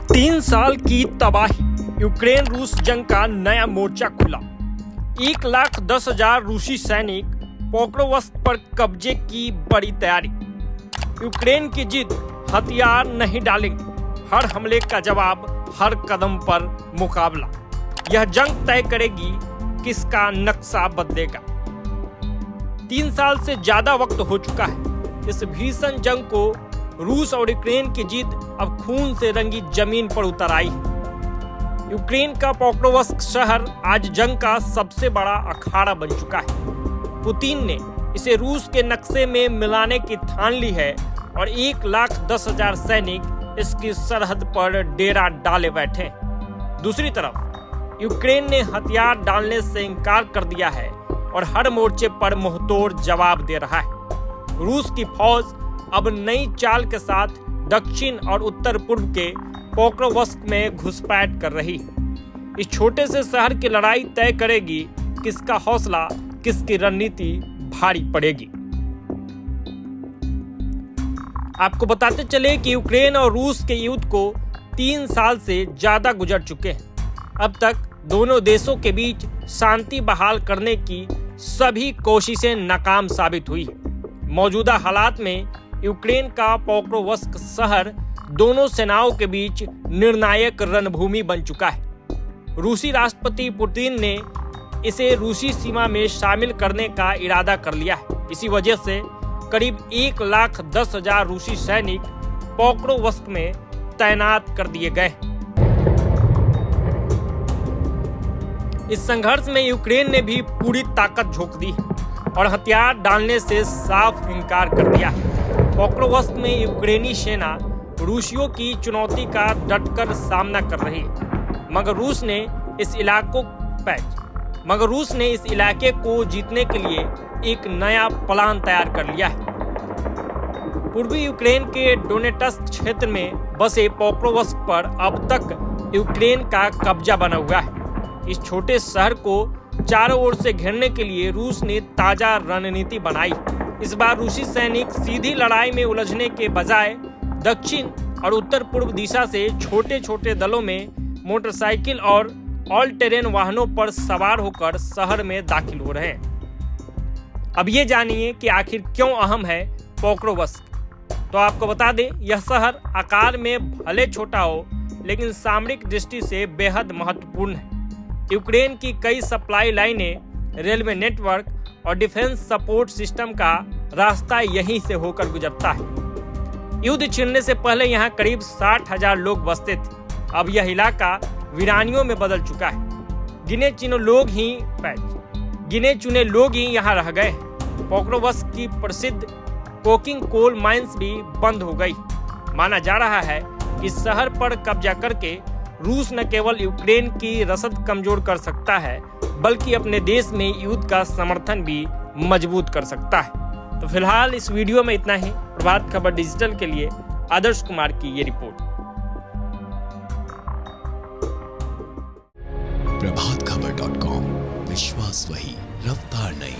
3 साल की तबाही, यूक्रेन रूस जंग का नया मोर्चा खुला। 1,10,000 रूसी सैनिक पोक्रोवस्क पर कब्जे की बड़ी तैयारी। यूक्रेन की जिद, हथियार नहीं डालेंगे, हर हमले का जवाब, हर कदम पर मुकाबला। यह जंग तय करेगी किसका नक्शा बदलेगा। 3 साल से ज्यादा वक्त हो चुका है। इस भीषण जंग को रूस और यूक्रेन की जीत अब खून से रंगी जमीन पर उतर आई है। यूक्रेन का पोक्रोवस्क शहर आज जंग का सबसे बड़ा अखाड़ा बन चुका है। पुतिन ने इसे रूस के नक्शे में मिलाने की ठान ली है और 1,10,000 सैनिक इसकी सरहद पर डेरा डाले बैठे हैं। दूसरी तरफ यूक्रेन ने हथियार डालने से इनकार कर दिया है और हर मोर्चे पर मुंहतोड़ जवाब दे रहा है। रूस की फौज अब नई चाल के साथ दक्षिण और उत्तर पूर्व के पोक्रोवस्क में घुसपैठ कर रही। इस छोटे से शहर की लड़ाई तय करेगी किसका हौसला, किसकी रणनीति भारी पड़ेगी। आपको बताते चले कि यूक्रेन और रूस के युद्ध को 3 साल से ज्यादा गुजर चुके हैं। अब तक दोनों देशों के बीच शांति बहाल करने की सभी कोशिशें नाकाम साबित हुई। मौजूदा हालात में यूक्रेन का पोक्रोवस्क शहर दोनों सेनाओं के बीच निर्णायक रणभूमि बन चुका है। रूसी राष्ट्रपति पुतिन ने इसे रूसी सीमा में शामिल करने का इरादा कर लिया है। इसी वजह से करीब 1,10,000 रूसी सैनिक पोक्रोवस्क में तैनात कर दिए गए। इस संघर्ष में यूक्रेन ने भी पूरी ताकत झोंक दी और हथियार डालने से साफ इनकार कर दिया। पोक्रोवस्क में यूक्रेनी सेना रूसियों की चुनौती का डटकर सामना कर रही है, मगर रूस ने इस इलाके को जीतने के लिए एक नया प्लान तैयार कर लिया है। पूर्वी यूक्रेन के डोनेट्स्क क्षेत्र में बसे पोक्रोवस्क पर अब तक यूक्रेन का कब्जा बना हुआ है। इस छोटे शहर को चारों ओर से घेरने के लिए रूस ने ताजा रणनीति बनाई। इस बार रूसी सैनिक सीधी लड़ाई में उलझने के बजाय दक्षिण और उत्तर पूर्व दिशा से छोटे छोटे दलों में मोटरसाइकिल और ऑल टेरेन वाहनों पर सवार होकर शहर में दाखिल हो रहे हैं। अब ये जानिए कि आखिर क्यों अहम है पोक्रोवस्क। तो आपको बता दें, यह शहर आकार में भले छोटा हो लेकिन सामरिक दृष्टि से बेहद महत्वपूर्ण है। यूक्रेन की कई सप्लाई लाइनें, रेलवे नेटवर्क और डिफेंस सपोर्ट सिस्टम का रास्ता यहीं से होकर गुजरता है। युद्ध छिड़ने से पहले यहाँ करीब 60,000 लोग बसते थे। अब यह इलाका वीरानियों में बदल चुका है। गिने चुने लोग ही यहाँ रह गए। पोक्रोवस्क की प्रसिद्ध कोकिंग कोल माइंस भी बंद हो गई। माना जा रहा है कि शहर पर कब्जा करके रूस न केवल यूक्रेन की रसद कमजोर कर सकता है बल्कि अपने देश में युद्ध का समर्थन भी मजबूत कर सकता है। तो फिलहाल इस वीडियो में इतना ही। प्रभात खबर डिजिटल के लिए आदर्श कुमार की ये रिपोर्ट। प्रभातखबर.com, विश्वास वही, रफ्तार नहीं।